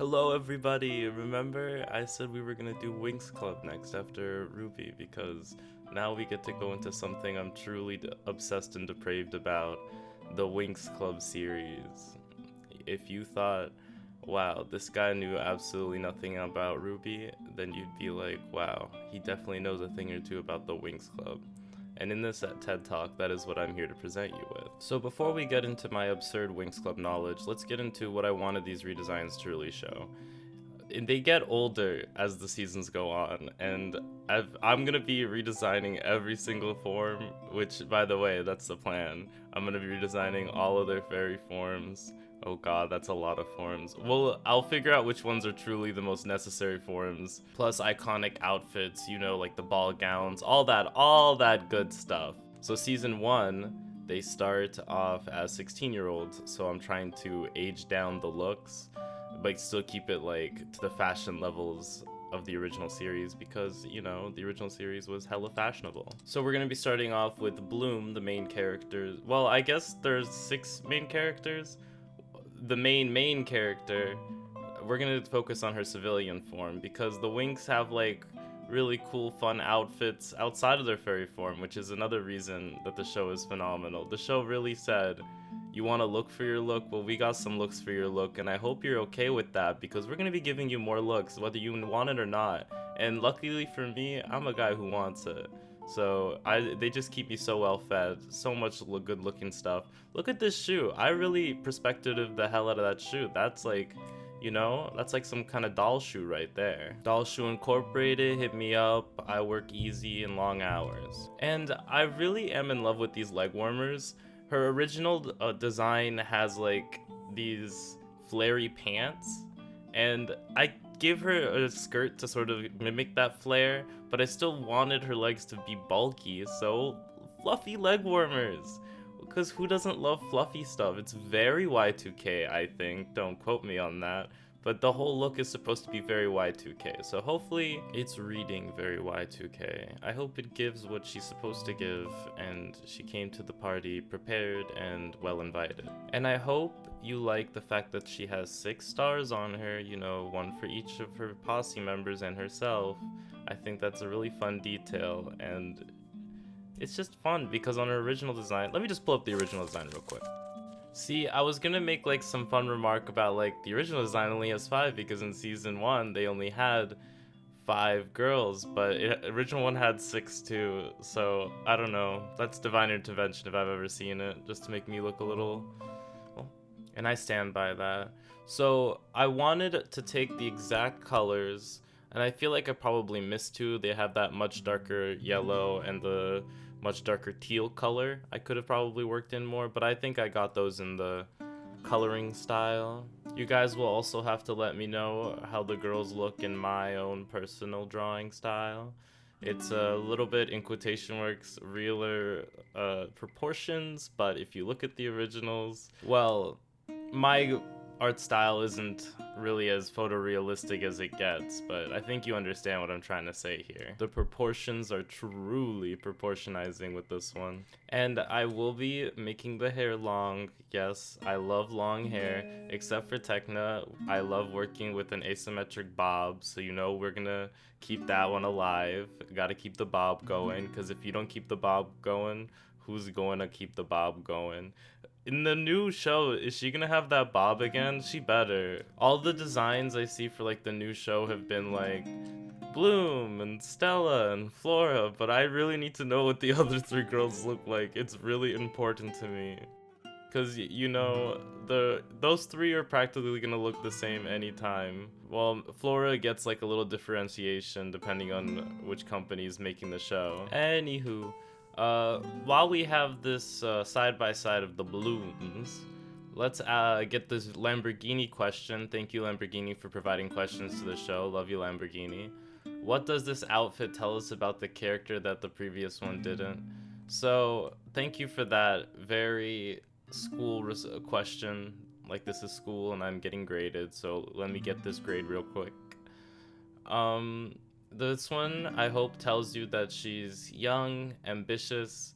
Hello everybody! Remember I said we were gonna do Winx Club next after Ruby because now we get to go into something I'm truly obsessed and depraved about, the Winx Club series. If you thought, wow, this guy knew absolutely nothing about Ruby, then you'd be like, wow, he definitely knows a thing or two about the Winx Club. And in this TED Talk, that is what I'm here to present you with. So before we get into my absurd Winx Club knowledge, let's get into what I wanted these redesigns to really show. They get older as the seasons go on, and I'm gonna be redesigning every single form, which, by the way, that's the plan. I'm gonna be redesigning all of their fairy forms. Oh god, that's a lot of forms. Well, I'll figure out which ones are truly the most necessary forms. Plus iconic outfits, you know, like the ball gowns, all that good stuff. So season 1, they start off as 16-year-olds, so I'm trying to age down the looks, but still keep it like to the fashion levels of the original series because, you know, the original series was hella fashionable. So we're gonna be starting off with Bloom, the main character. Well, I guess there's 6 main characters. The main character, we're gonna focus on her civilian form because the Winx have like really cool fun outfits outside of their fairy form, which is another reason that the show is phenomenal. The show really said, you want to look for your look? Well, we got some looks for your look, and I hope you're okay with that because we're gonna be giving you more looks whether you want it or not. And luckily for me, I'm a guy who wants it. So they just keep me so well fed, so much good looking stuff. Look at this shoe. I really perspectived the hell out of that shoe. That's like, you know, that's like some kind of doll shoe right there. Doll shoe incorporated, hit me up. I work easy and long hours. And I really am in love with these leg warmers. Her original design has like these flary pants, and I give her a skirt to sort of mimic that flare, but I still wanted her legs to be bulky, so fluffy leg warmers. Because who doesn't love fluffy stuff? It's very Y2K, I think. Don't quote me on that. But the whole look is supposed to be very Y2K, so hopefully it's reading very Y2K. I hope it gives what she's supposed to give, and she came to the party prepared and well invited. And I hope you like the fact that she has 6 stars on her, you know, 1 for each of her posse members and herself. I think that's a really fun detail, and it's just fun because on her original design, let me just pull up the original design real quick. See, I was gonna make like some fun remark about like the original design only has 5 because in season 1 they only had 5 girls, but the original one had 6 too, so I don't know. That's divine intervention if I've ever seen it, just to make me look a little, well, and I stand by that. So I wanted to take the exact colors, and I feel like I probably missed 2. They have that much darker yellow and the much darker teal color. I could have probably worked in more, but I think I got those in the coloring style. You guys will also have to let me know how the girls look in my own personal drawing style. It's a little bit, in quotation marks, realer proportions, but if you look at the originals, well, my art style isn't really as photorealistic as it gets, but I think you understand what I'm trying to say here. The proportions are truly proportionizing with this one. And I will be making the hair long. Yes, I love long hair, except for Tekna. I love working with an asymmetric bob, so you know we're gonna keep that one alive. Gotta keep the bob going, because if you don't keep the bob going, who's going to keep the bob going? In the new show, is she gonna have that bob again? She better. All the designs I see for like the new show have been like Bloom and Stella and Flora, but I really need to know what the other 3 girls look like. It's really important to me. Cause you know, those 3 are practically gonna look the same anytime. Well, Flora gets like a little differentiation depending on which company is making the show. Anywho, while we have this side by side of the balloons, let's get this Lamborghini question. Thank you, Lamborghini, for providing questions to the show. Love you, Lamborghini. What does this outfit tell us about the character that the previous one didn't? So, thank you for that very school question. Like, this is school and I'm getting graded, so let me get this grade real quick. This one, I hope, tells you that she's young, ambitious,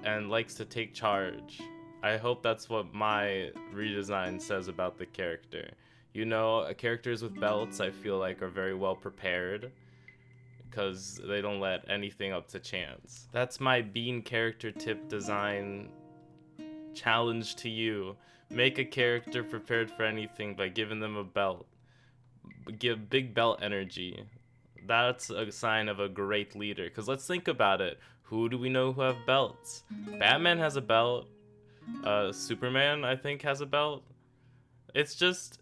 and likes to take charge. I hope that's what my redesign says about the character. You know, characters with belts I feel like are very well prepared because they don't let anything up to chance. That's my bean character tip design challenge to you. Make a character prepared for anything by giving them a belt. Give big belt energy. That's a sign of a great leader. Because let's think about it. Who do we know who have belts? Batman has a belt. Superman, I think, has a belt. It's just,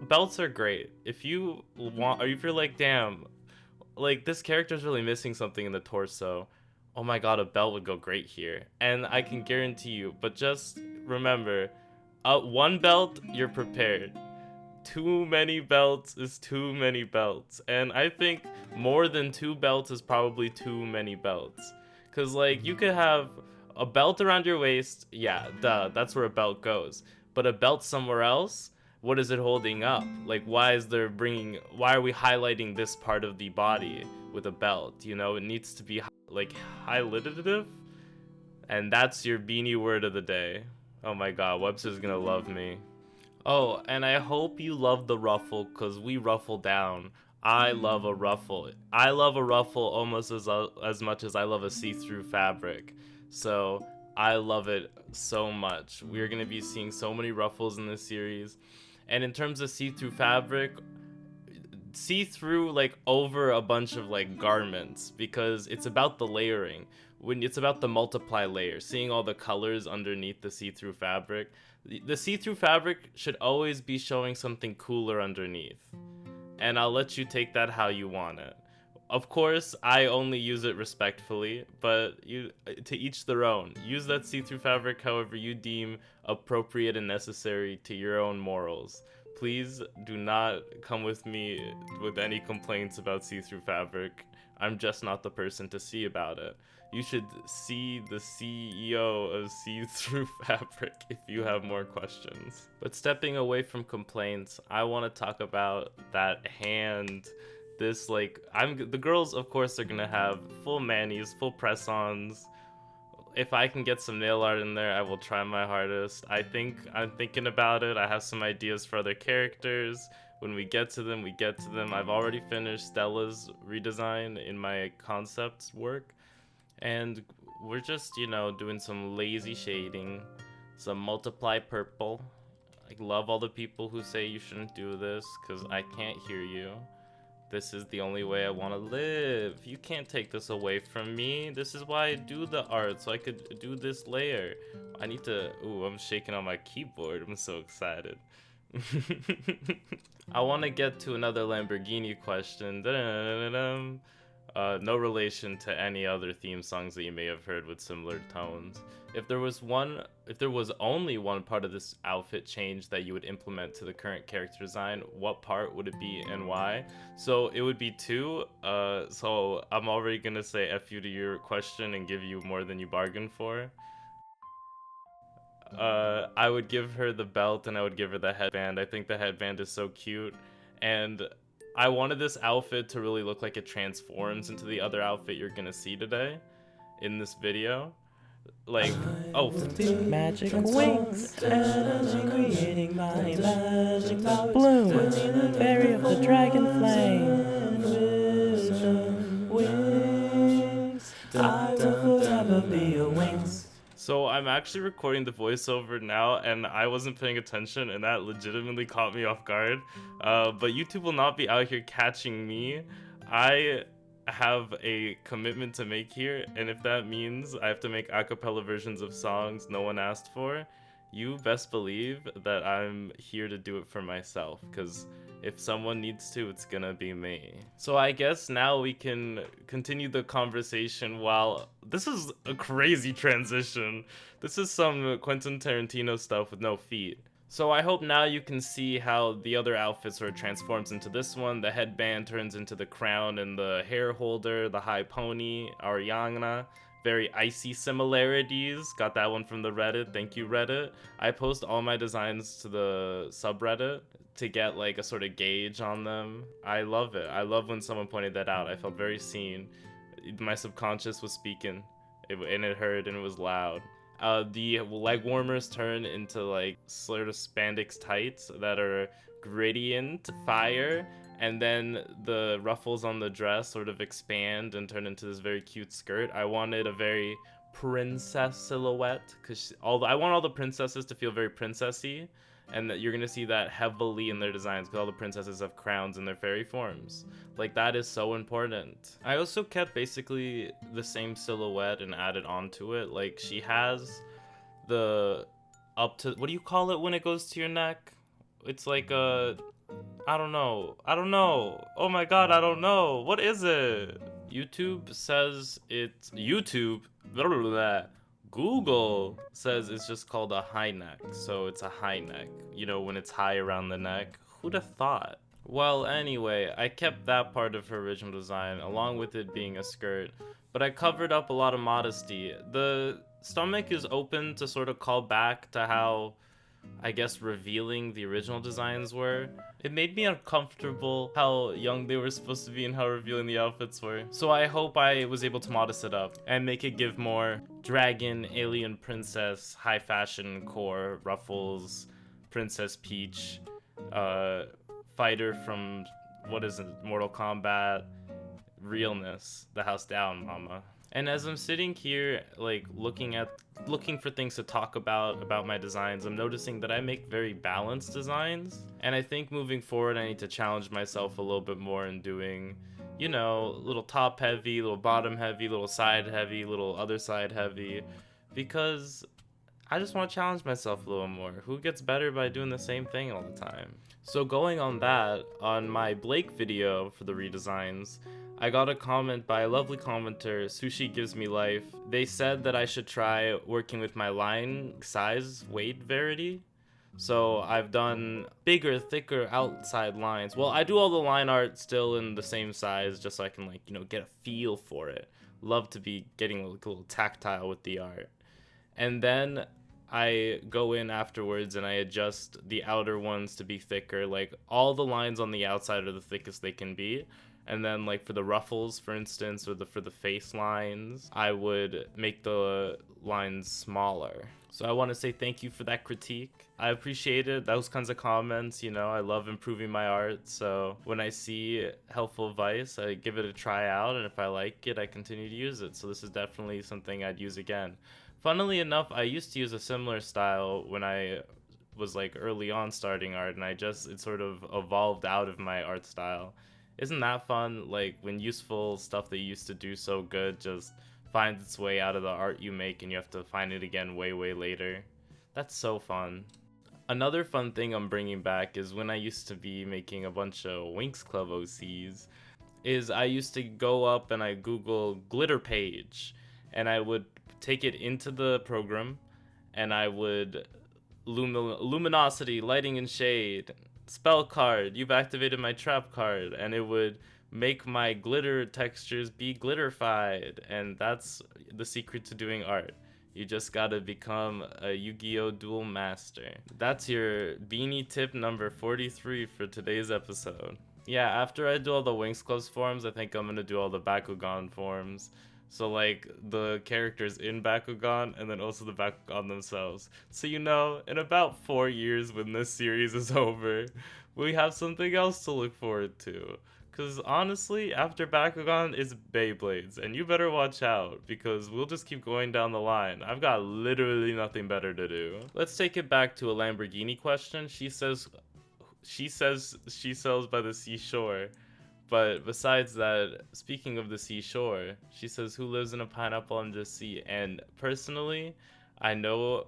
belts are great. If you want, or if you're like, damn, like this character's really missing something in the torso, oh my god, a belt would go great here. And I can guarantee you, but just remember, one belt, you're prepared. Too many belts is too many belts. And I think more than 2 belts is probably too many belts. Because, like, you could have a belt around your waist, yeah, duh, that's where a belt goes. But a belt somewhere else, what is it holding up? Like, why are we highlighting this part of the body with a belt? You know, it needs to be, like, highlightative. And that's your beanie word of the day. Oh my god, Webster's gonna love me. Oh, and I hope you love the ruffle, because we ruffle down. I love a ruffle. I love a ruffle almost as much as I love a see-through fabric. So, I love it so much. We're going to be seeing so many ruffles in this series. And in terms of see-through fabric, see-through like over a bunch of like garments, because it's about the layering. When it's about the multiply layer, seeing all the colors underneath the see-through fabric. The see-through fabric should always be showing something cooler underneath. And I'll let you take that how you want it. Of course, I only use it respectfully, but to each their own. Use that see-through fabric however you deem appropriate and necessary to your own morals. Please do not come with me with any complaints about see-through fabric. I'm just not the person to see about it. You should see the CEO of see-through fabric if you have more questions. But stepping away from complaints, I want to talk about that hand. This, like, the girls, of course, are gonna have full manis, full press-ons. If I can get some nail art in there, I will try my hardest. I'm thinking about it. I have some ideas for other characters. When we get to them, we get to them. I've already finished Stella's redesign in my concepts work. And we're just, you know, doing some lazy shading, some multiply purple. I love all the people who say you shouldn't do this, because I can't hear you. This is the only way I want to live. You can't take this away from me. This is why I do the art, so I could do this layer. I need to... Ooh, I'm shaking on my keyboard. I'm so excited. I want to get to another Lamborghini question. No relation to any other theme songs that you may have heard with similar tones. If there was only one part of this outfit change that you would implement to the current character design, what part would it be and why? So it would be 2. So I'm already gonna say F you to your question and give you more than you bargained for. I would give her the belt and I would give her the headband. I think the headband is so cute, and I wanted this outfit to really look like it transforms into the other outfit you're gonna see today in this video. Like, oh, Bloom Magic Winx, energy creating my magic powers. Bloom, fairy of the dragon flame. Wings, I will forever be a Winx. So I'm actually recording the voiceover now, and I wasn't paying attention, and that legitimately caught me off guard. But YouTube will not be out here catching me. I have a commitment to make here, and if that means I have to make a cappella versions of songs no one asked for, you best believe that I'm here to do it for myself, because if someone needs to, it's gonna be me. So I guess now we can continue the conversation while... This is a crazy transition. This is some Quentin Tarantino stuff with no feet. So I hope now you can see how the other outfit sort of transforms into this one. The headband turns into the crown and the hair holder, the high pony, Ariana. Very icy similarities. Got that one from the Reddit. Thank you, Reddit. I post all my designs to the subreddit to get like a sort of gauge on them. I love it. I love when someone pointed that out. I felt very seen. My subconscious was speaking, and it heard, and it was loud. The leg warmers turn into like sort of spandex tights that are gradient fire, and then the ruffles on the dress sort of expand and turn into this very cute skirt. I wanted a very princess silhouette, because I want all the princesses to feel very princessy, and that you're gonna see that heavily in their designs, because all the princesses have crowns in their fairy forms. Like, that is so important. I also kept basically the same silhouette and added onto it. Like, she has the up to, what do you call it when it goes to your neck? It's like a, I don't know. Oh my god, I don't know. What is it? YouTube says it's YouTube. Blah, blah, blah. Google says it's just called a high neck. So it's a high neck. You know, when it's high around the neck. Who'd have thought? Well, anyway, I kept that part of her original design along with it being a skirt, but I covered up a lot of modesty. The stomach is open to sort of call back to how, I guess, revealing the original designs were. It made me uncomfortable how young they were supposed to be and how revealing the outfits were. So I hope I was able to modest it up and make it give more dragon, alien princess, high fashion core, ruffles, Princess Peach, fighter from, what is it, Mortal Kombat, realness, the house down, mama. And as I'm sitting here, like, looking for things to talk about my designs, I'm noticing that I make very balanced designs. And I think moving forward, I need to challenge myself a little bit more in doing, you know, little top heavy, little bottom heavy, little side heavy, little other side heavy, because I just want to challenge myself a little more. Who gets better by doing the same thing all the time? So going on that, on my Blake video for the redesigns, I got a comment by a lovely commenter, Sushi Gives Me Life. They said that I should try working with my line size weight variety. So I've done bigger, thicker outside lines. Well, I do all the line art still in the same size just so I can, like, you know, get a feel for it. Love to be getting like a little tactile with the art. And then I go in afterwards and I adjust the outer ones to be thicker. Like, all the lines on the outside are the thickest they can be. And then, like, for the ruffles, for instance, or for the face lines, I would make the lines smaller. So I want to say thank you for that critique. I appreciate it, those kinds of comments, you know, I love improving my art. So when I see helpful advice, I give it a try out, and if I like it, I continue to use it. So this is definitely something I'd use again. Funnily enough, I used to use a similar style when I was, like, early on starting art, and it sort of evolved out of my art style. Isn't that fun? Like, when useful stuff that you used to do so good just finds its way out of the art you make and you have to find it again way, way later. That's so fun. Another fun thing I'm bringing back is when I used to be making a bunch of Winx Club OCs, is I used to go up and I Google glitter page, and I would take it into the program, and I would luminosity, lighting and shade, spell card, you've activated my trap card, and it would make my glitter textures be glitterified. And that's the secret to doing art. You just gotta become a Yu-Gi-Oh! Duel master. That's your beanie tip number 43 for today's episode. Yeah, after I do all the Winx Clubs forms, I think I'm gonna do all the Bakugan forms. So, like, the characters in Bakugan, and then also the Bakugan themselves. So, you know, in about 4 years when this series is over, we have something else to look forward to. Because honestly, after Bakugan is Beyblades, and you better watch out, because we'll just keep going down the line. I've got literally nothing better to do. Let's take it back to a Lamborghini question. She says she sells by the seashore. But besides that, speaking of the seashore, she says, who lives in a pineapple under the sea? And personally, I know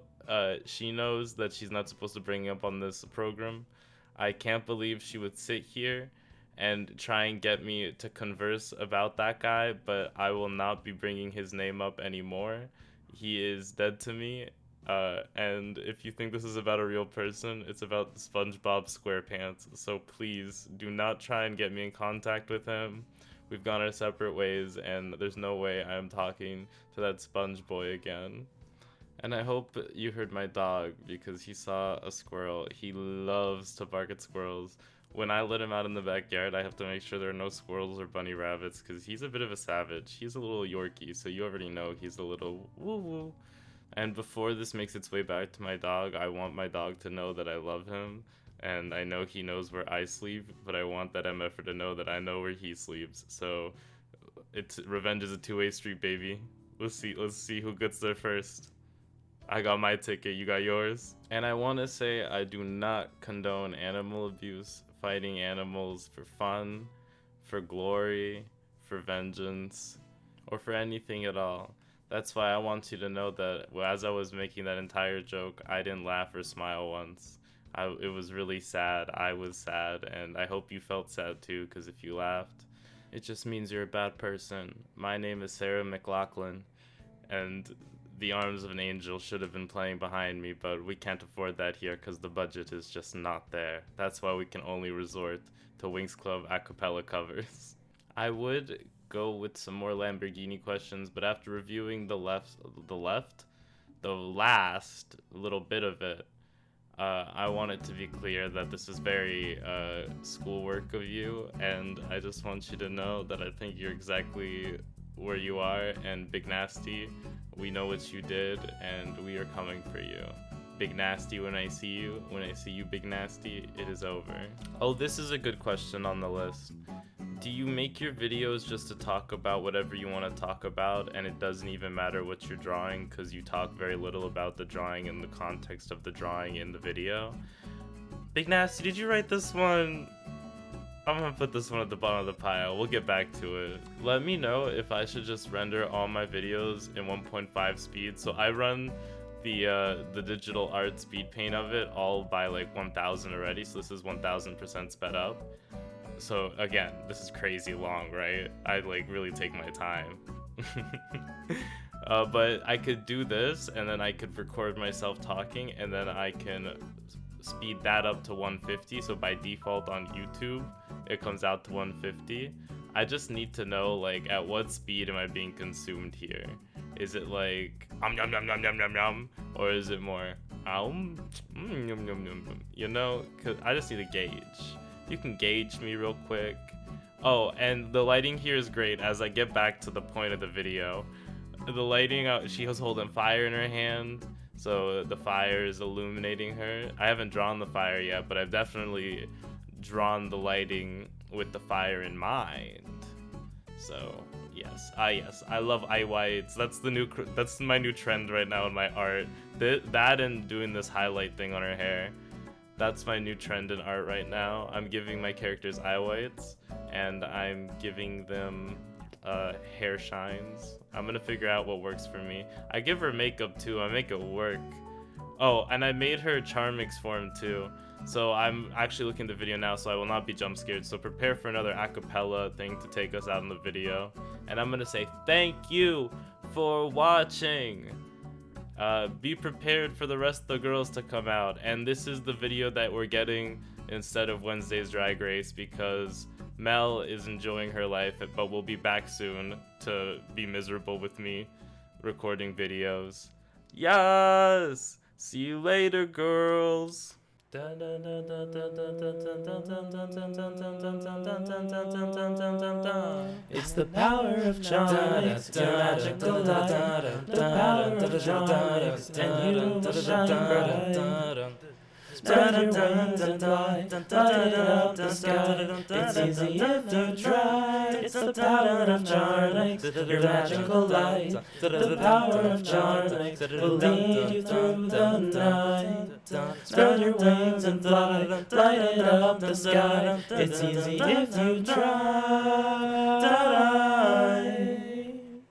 she knows that she's not supposed to bring up on this program. I can't believe she would sit here and try and get me to converse about that guy, but I will not be bringing his name up anymore. He is dead to me. And if you think this is about a real person, it's about SpongeBob SquarePants. So please do not try and get me in contact with him. We've gone our separate ways, and there's no way I'm talking to that Sponge Boy again. And I hope you heard my dog, because he saw a squirrel. He loves to bark at squirrels. When I let him out in the backyard, I have to make sure there are no squirrels or bunny rabbits, because he's a bit of a savage. He's a little Yorkie, so you already know he's a little woo-woo. And before this makes its way back to my dog, I want my dog to know that I love him. and I know he knows where I sleep, but I want that MFer to know that I know where he sleeps. So revenge is a two-way street, baby. Let's see who gets there first. I got my ticket, you got yours. And I want to say I do not condone animal abuse, fighting animals for fun, for glory, for vengeance, or for anything at all. That's why I want you to know that as I was making that entire joke, I didn't laugh or smile once. It was really sad. I was sad, and I hope you felt sad too, because if you laughed, it just means you're a bad person. My name is Sarah McLaughlin, and The Arms of an Angel should have been playing behind me, but we can't afford that here because the budget is just not there. That's why we can only resort to Winx Club a cappella covers. I would go with some more Lamborghini questions, but after reviewing the last little bit of it, I want it to be clear that this is very schoolwork of you, and I just want you to know that I think you're exactly where you are, and Big Nasty, we know what you did, and we are coming for you. Big Nasty, when I see you, Big Nasty, it is over. Oh, this is a good question on the list. Do you make your videos just to talk about whatever you want to talk about, and it doesn't even matter what you're drawing because you talk very little about the drawing and the context of the drawing in the video? Big Nasty, did you write this one? I'm gonna put this one at the bottom of the pile. We'll get back to it. Let me know if I should just render all my videos in 1.5 speed. So I run the digital art speed paint of it all by like 1000 already. So this is 1000% sped up. So again, this is crazy long, right? I like really take my time. But I could do this, and then I could record myself talking, and then I can speed that up to 150. So by default on YouTube, it comes out to 150. I just need to know, like, at what speed am I being consumed here? Is it like yum yum yum yum yum yum, or is it more yum yum yum yum? You know, cause I just need a gauge. You can gauge me real quick. Oh, and the lighting here is great. As I get back to the point of the video, the lighting, she was holding fire in her hand, so the fire is illuminating her. I haven't drawn the fire yet, but I've definitely drawn the lighting with the fire in mind. So yes, I love eye whites. That's my new trend right now in my art. That and doing this highlight thing on her hair. That's my new trend in art right now. I'm giving my characters eye whites, and I'm giving them hair shines. I'm gonna figure out what works for me. I give her makeup too. I make it work. Oh, and I made her Charmix form too. So I'm actually looking at the video now, so I will not be jump scared. So prepare for another acapella thing to take us out in the video. And I'm gonna say thank you for watching. Be prepared for the rest of the girls to come out, and this is the video that we're getting instead of Wednesday's Drag Race because Mel is enjoying her life, but we'll be back soon to be miserable with me recording videos. Yes! See you later, girls! It's the power of charm, it's your magical light. The power of charm, and you will shine bright. Spread your wings and fly, light up the sky. It's easy if you try. It's the power of charm, your magical light. The power of charm will lead you through the night. Spread your wings and fly, light up the sky. It's easy if you try.